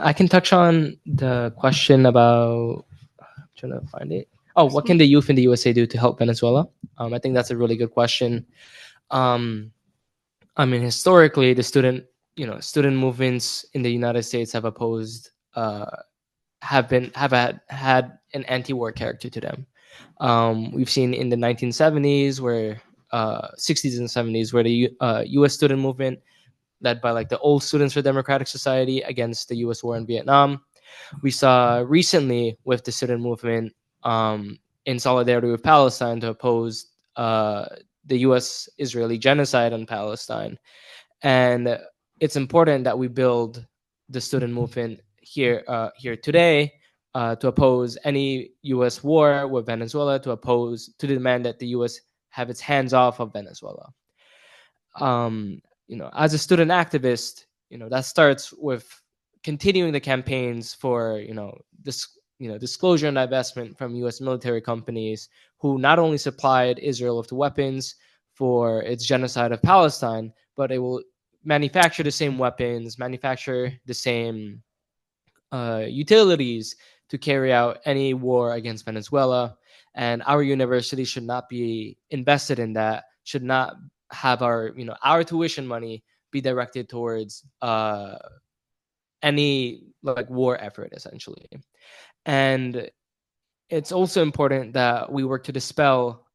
I can touch on the question about. I'm trying to find it. Oh, what can the youth in the USA do to help Venezuela? I think that's a really good question. Um, I mean, historically, the student movements in the United States have opposed, have had an anti-war character to them. We've seen in the 1970s, where 60s and 70s, where the U.S. student movement, led by like the old Students for Democratic Society, against the U.S. war in Vietnam. We saw recently with the student movement, in solidarity with Palestine, to oppose the U.S. Israeli genocide on Palestine. And it's important that we build the student movement here today, to oppose any U.S. war with Venezuela, to demand that the U.S. have its hands off of Venezuela. As a student activist, that starts with continuing the campaigns for this disclosure and divestment from U.S. military companies who not only supplied Israel with the weapons for its genocide of Palestine, but it will manufacture the same weapons, manufacture the same utilities to carry out any war against Venezuela. And our university should not be invested in that. Should not have our tuition money be directed towards any like war effort, essentially. And it's also important that we work to dispel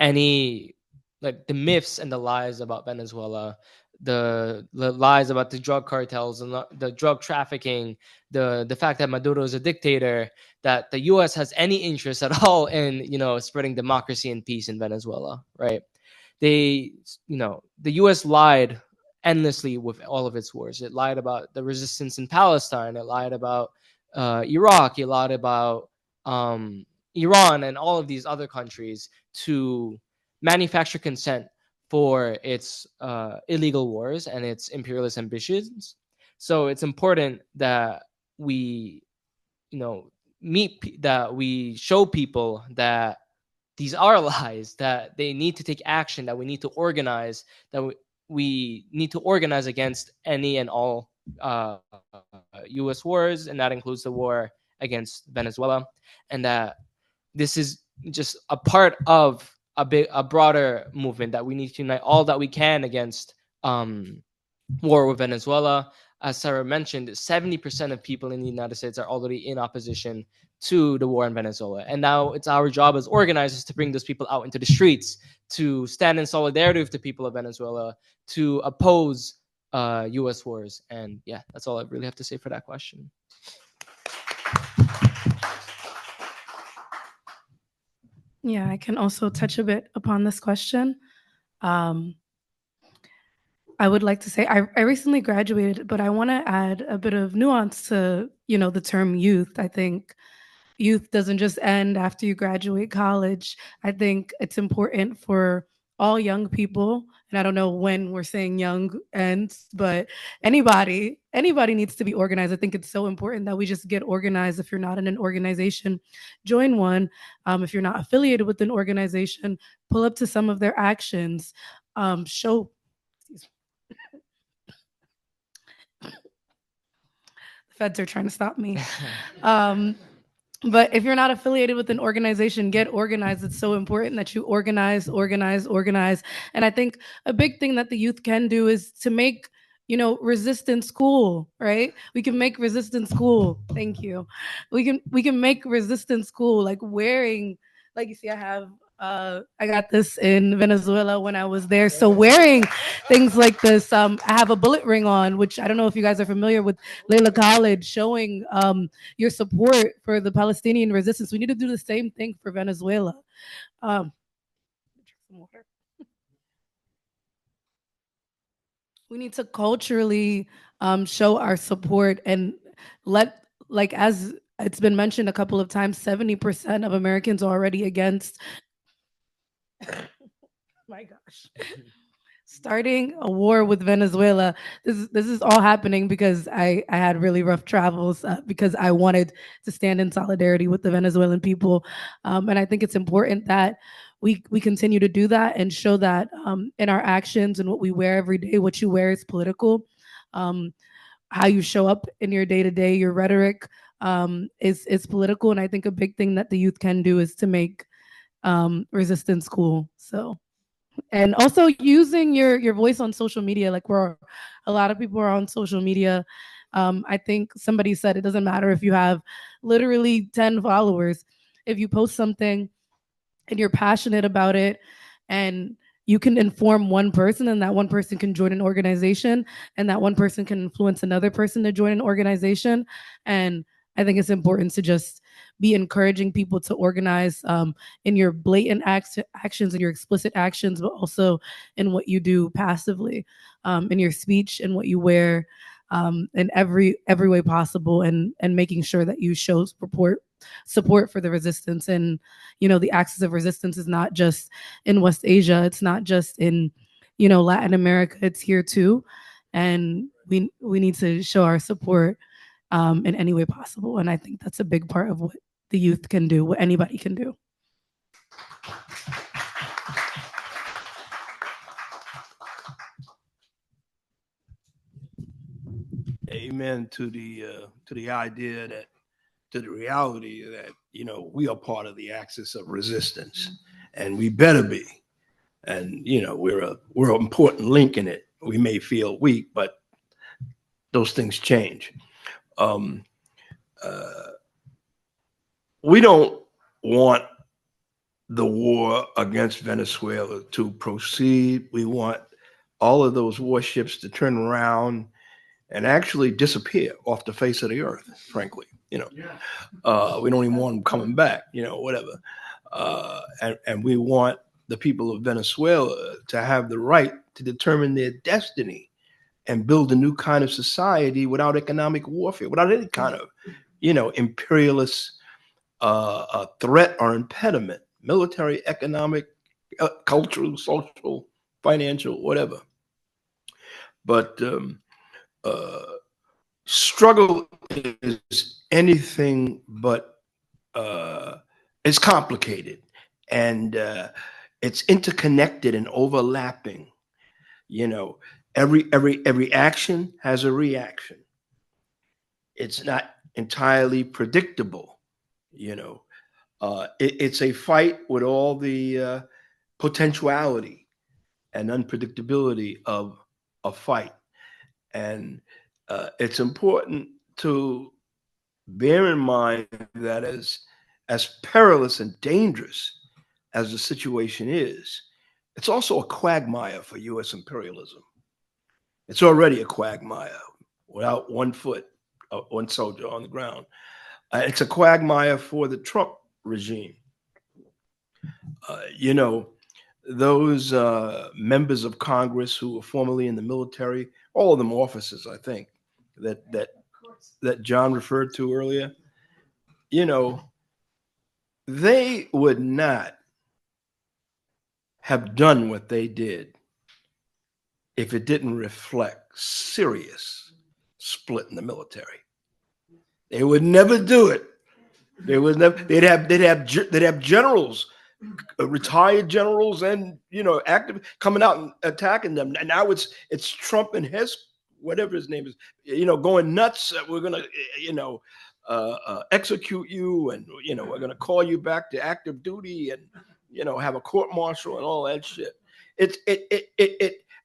any like the myths and the lies about Venezuela, the lies about the drug cartels and the drug trafficking, the fact that Maduro is a dictator, that the U.S. has any interest at all in spreading democracy and peace in Venezuela, right? The U.S. lied endlessly with all of its wars. It lied about the resistance in Palestine. It lied about Iraq. It lied about Iran and all of these other countries to manufacture consent for its illegal wars and its imperialist ambitions. So it's important that we, that we show people that these are lies, that they need to take action, that we need to organize, that we need to organize against any and all uh, U.S. wars, and that includes the war against Venezuela, and that this is just a part of a broader movement that we need to unite all that we can against war with Venezuela. As Sarah mentioned, 70% of people in the United States are already in opposition to the war in Venezuela. And now it's our job as organizers to bring those people out into the streets, to stand in solidarity with the people of Venezuela, to oppose U.S. wars. And yeah, that's all I really have to say for that question. Yeah, I can also touch a bit upon this question. I would like to say I recently graduated, but I want to add a bit of nuance to, the term youth. I think youth doesn't just end after you graduate college. I think it's important for all young people, and I don't know when we're saying young ends, but anybody needs to be organized. I think it's so important that we just get organized. If you're not in an organization, join one. If you're not affiliated with an organization, pull up to some of their actions. Show the feds are trying to stop me. But if you're not affiliated with an organization, get organized. It's so important that you organize. And I think a big thing that the youth can do is to make, resistance cool, right? We can make resistance cool. Thank you. We can make resistance cool, like wearing, like you see, I got this in Venezuela when I was there. So wearing things like this, I have a bullet ring on, which I don't know if you guys are familiar with Layla College, showing your support for the Palestinian resistance. We need to do the same thing for Venezuela. We need to culturally show our support and as it's been mentioned a couple of times, 70% of Americans are already against. My gosh. Starting a war with Venezuela. This is all happening because I had really rough travels, because I wanted to stand in solidarity with the Venezuelan people, and I think it's important that we continue to do that and show that in our actions and what we wear every day. What you wear is political. how you show up in your day to day, your rhetoric is political. And I think a big thing that the youth can do is to make resistance cool. So, and also using your voice on social media, like we're a lot of people are on social media. I think somebody said it doesn't matter if you have literally 10 followers. If you post something and you're passionate about it and you can inform one person and that one person can join an organization and that one person can influence another person to join an organization. And I think it's important to just be encouraging people to organize in your blatant actions and your explicit actions, but also in what you do passively, in your speech and what you wear, in every way possible, and making sure that you show support for the resistance. And the axis of resistance is not just in West Asia, it's not just in Latin America, it's here too. And we need to show our support in any way possible. And I think that's a big part of what the youth can do, what anybody can do. Amen to the idea that, to the reality that we are part of the axis of resistance, and we better be. And we're an important link in it. We may feel weak, but those things change. We don't want the war against Venezuela to proceed. We want all of those warships to turn around and actually disappear off the face of the earth, frankly. We don't even want them coming back, whatever. And we want the people of Venezuela to have the right to determine their destiny and build a new kind of society without economic warfare, without any kind of, imperialist threat or impediment, military, economic, cultural, social, financial, whatever. But struggle is anything but, it's complicated, and it's interconnected and overlapping. Every action has a reaction. It's not entirely predictable. It's a fight with all the potentiality and unpredictability of a fight. And it's important to bear in mind that as perilous and dangerous as the situation is, it's also a quagmire for U.S. imperialism. It's already a quagmire without one soldier on the ground. It's a quagmire for the Trump regime. Those members of Congress who were formerly in the military, all of them officers, I think, that John referred to earlier, they would not have done what they did if it didn't reflect serious split in the military. They would never do it. They would never. They'd have generals, retired generals, and active coming out and attacking them. And now it's Trump and his whatever his name is, going nuts. We're gonna execute you, and we're gonna call you back to active duty, and have a court martial and all that shit.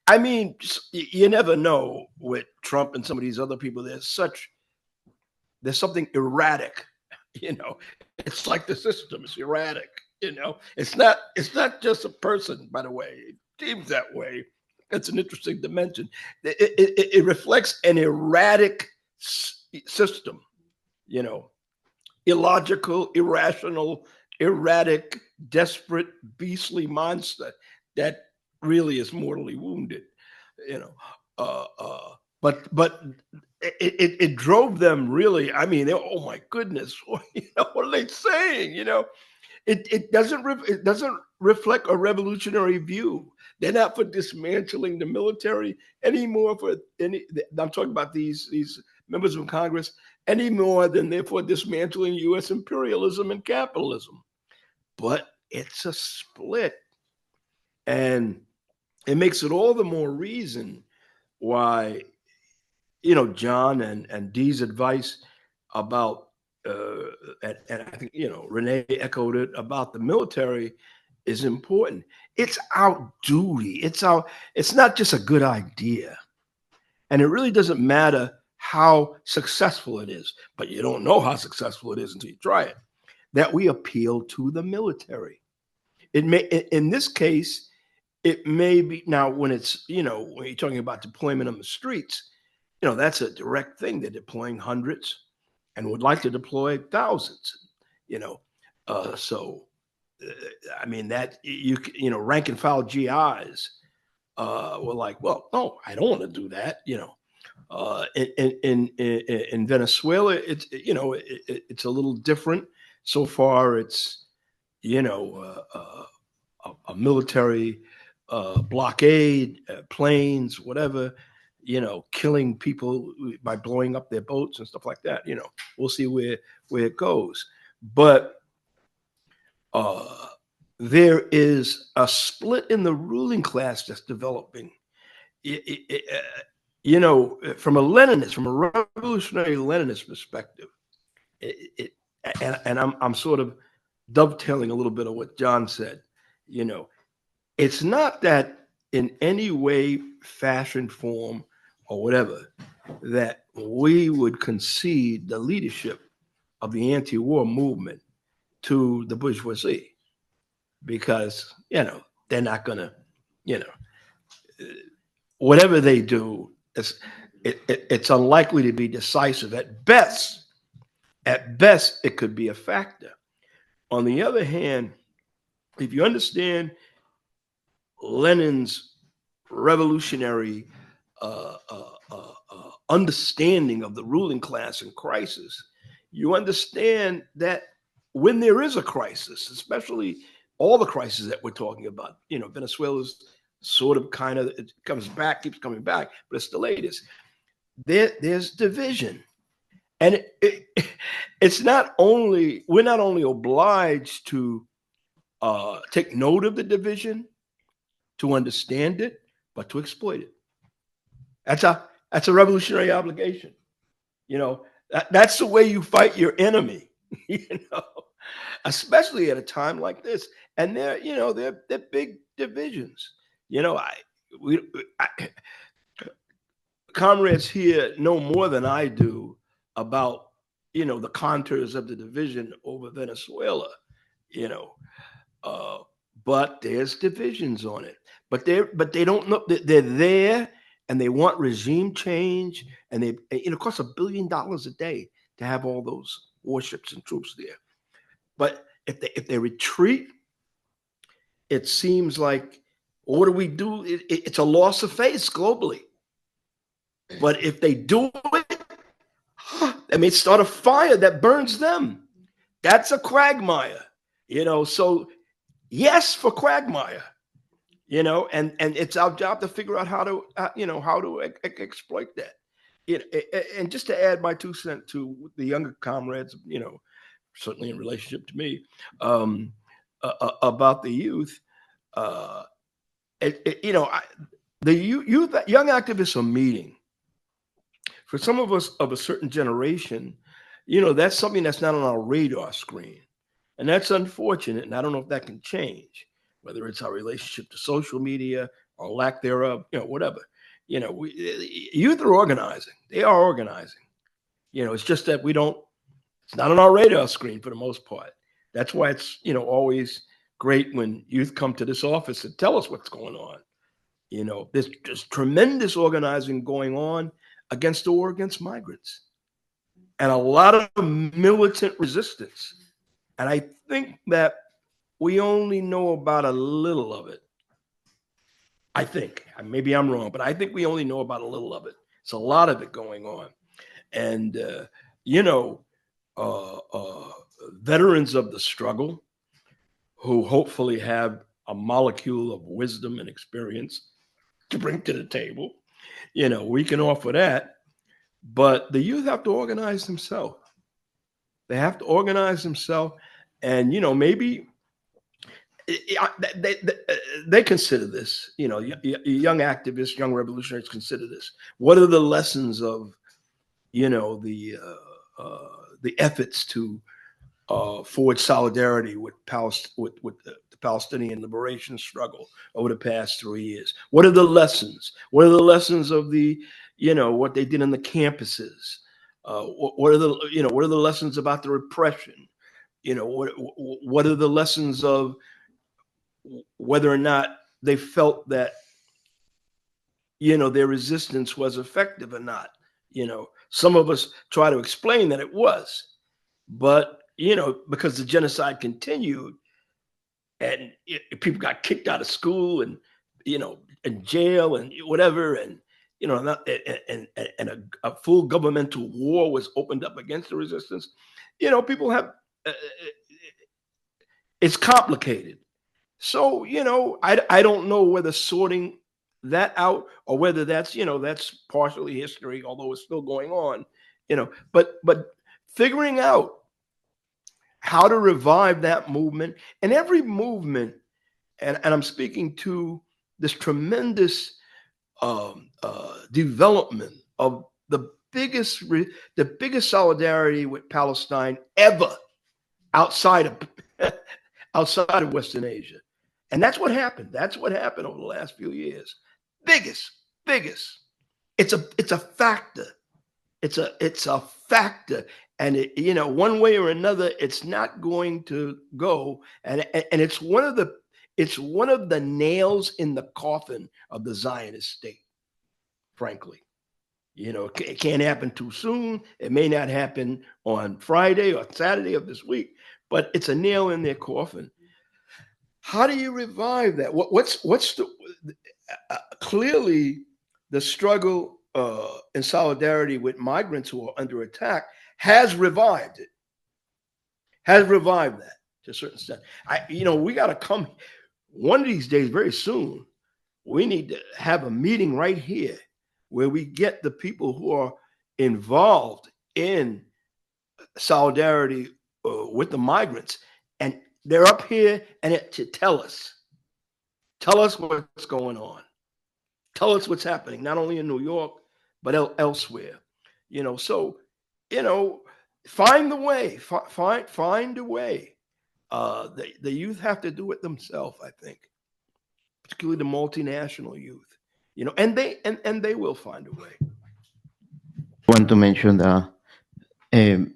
I mean, you never know with Trump and some of these other people. There's something erratic. It's like the system is erratic. It's not just a person, by the way. It seems that way. It's an interesting dimension. It reflects an erratic system. Illogical, irrational, erratic, desperate, beastly monster that really is mortally wounded. But it drove them really. I mean, oh my goodness, what are they saying? It doesn't reflect a revolutionary view. They're not for dismantling the military anymore. I'm talking about these members of Congress any more than they're for dismantling U.S. imperialism and capitalism. But it's a split, and it makes it all the more reason why John and Dee's advice about, and I think, Renee echoed it about the military is important. It's our duty. It's not just a good idea. And it really doesn't matter how successful it is, but you don't know how successful it is until you try it, that we appeal to the military. It may, in this case, it may be now when it's, when you're talking about deployment on the streets, that's a direct thing. They're deploying hundreds and would like to deploy thousands, you know. So, I mean, that rank and file GIs were like, well, no, I don't want to do that, in Venezuela, it's a little different. So far, it's a military blockade, planes, whatever, killing people by blowing up their boats and stuff like that. We'll see where it goes. But there is a split in the ruling class that's developing. From a revolutionary Leninist perspective, and I'm sort of dovetailing a little bit of what John said. It's not that in any way, fashion, form, or whatever, that we would concede the leadership of the anti-war movement to the bourgeoisie, because they're not gonna, whatever they do, it's unlikely to be decisive. At best, it could be a factor. On the other hand, if you understand Lenin's revolutionary understanding of the ruling class in crisis, you understand that when there is a crisis, especially all the crises that we're talking about, Venezuela's sort of it comes back, keeps coming back, but it's the latest. There's division. And we're not only obliged to take note of the division, to understand it, but to exploit it. That's a revolutionary obligation. That's the way you fight your enemy, especially at a time like this. And they're big divisions. Comrades here know more than I do about, the contours of the division over Venezuela, but there's divisions on it. But they don't know that they're there, and they want regime change, and it costs $1 billion a day to have all those warships and troops there. But if they retreat, it seems like, what do we do? It's a loss of face globally. But if they do it, they may start a fire that burns them. That's a quagmire, So yes, for quagmire, and it's our job to figure out how to exploit that. And just to add my 2 cents to the younger comrades, certainly in relationship to me, about the youth, the youth, young activists are meeting. For some of us of a certain generation, that's something that's not on our radar screen. And that's unfortunate. And I don't know if that can change, whether it's our relationship to social media or lack thereof, whatever. Youth are organizing. They are organizing. It's just that it's not on our radar screen for the most part. That's why it's, always great when youth come to this office and tell us what's going on. There's tremendous organizing going on against the war against migrants, and a lot of militant resistance. And I think that we only know about a little of it. I think, maybe I'm wrong, but I think we only know about a little of it. It's a lot of it going on. And, veterans of the struggle who hopefully have a molecule of wisdom and experience to bring to the table, we can offer that. But the youth have to organize themselves. They have to organize themselves. And, maybe they consider this, you know, young activists, young revolutionaries consider this. What are the lessons of, you know, the efforts to forward solidarity with the Palestinian liberation struggle over the past 3 years? What are the lessons? What are the lessons of the, you know, what they did on the campuses? What are the lessons about the repression? You know, what are the lessons of whether or not they felt that, you know, their resistance was effective or not? You know, some of us try to explain that it was, but, you know, because the genocide continued and people got kicked out of school and, you know, in jail and whatever, and, you know, a full governmental war was opened up against the resistance. You know, people have, it's complicated. So, you know, I don't know whether sorting that out or whether that's, you know, that's partially history, although it's still going on, you know, but figuring out how to revive that movement, and every movement, and I'm speaking to this tremendous development of the biggest solidarity with Palestine ever outside of Western Asia. And that's what happened. That's what happened over the last few years. Biggest. It's a factor. It's a factor. And it, you know, one way or another, it's not going to go. And it's one of the nails in the coffin of the Zionist state, frankly. You know, it can't happen too soon. It may not happen on Friday or Saturday of this week, but it's a nail in their coffin. How do you revive that? What's the clearly the struggle in solidarity with migrants who are under attack has revived it. Has revived that to a certain extent. We got to come one of these days, very soon. We need to have a meeting right here where we get the people who are involved in solidarity with the migrants, and they're up here and to tell us what's going on, tell us what's happening, not only in New York but elsewhere. So find the way, find a way. The youth have to do it themselves, I think, particularly the multinational youth. And they will find a way. I want to mention that I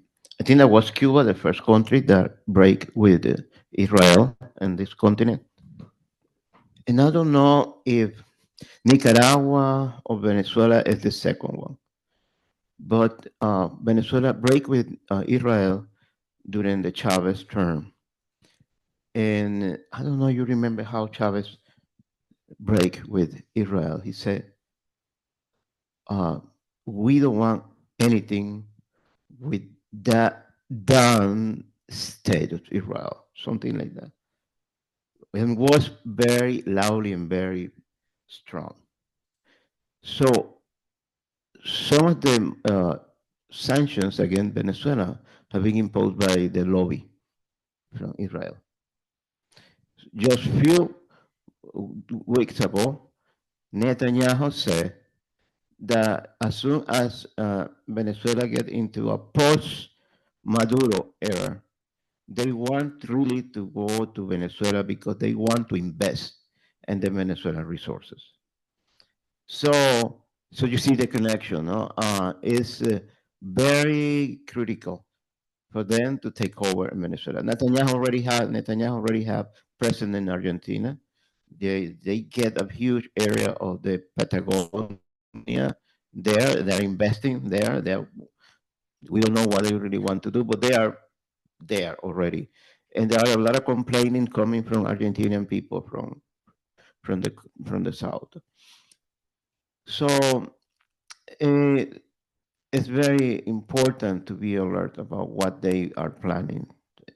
think that was Cuba, the first country that break with Israel and this continent. And I don't know if Nicaragua or Venezuela is the second one. But Venezuela break with Israel during the Chavez term. And I don't know, you remember how Chavez break with Israel. He said, we don't want anything with that down state of Israel, something like that. And was very loudly and very strong. So some of the sanctions against Venezuela have been imposed by the lobby from Israel. Just few weeks ago, Netanyahu said that as soon as Venezuela get into a post-Maduro era, they want really to go to Venezuela because they want to invest in the Venezuelan resources. So you see the connection. No? It's very critical for them to take over in Venezuela. Netanyahu already have president in Argentina. They get a huge area of the Patagonia there. They're investing there. We don't know what they really want to do, but they are there already. And there are a lot of complaining coming from Argentinian people from the south. So it's very important to be alert about what they are planning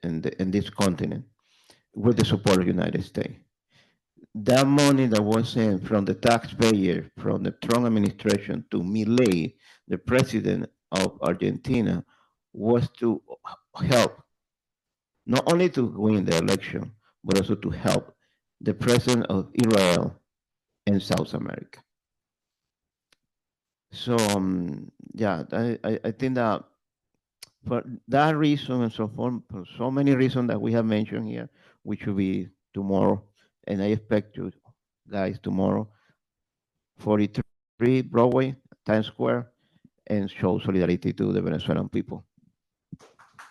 in this continent with the support of the United States. That money that was sent from the taxpayer, from the Trump administration to Milei, the president of Argentina, was to help, not only to win the election, but also to help the presence of Israel in South America. So yeah, I think that for that reason and so forth, for so many reasons that we have mentioned here, we should be tomorrow, and I expect you guys tomorrow, 43 Broadway, Times Square, and show solidarity to the Venezuelan people.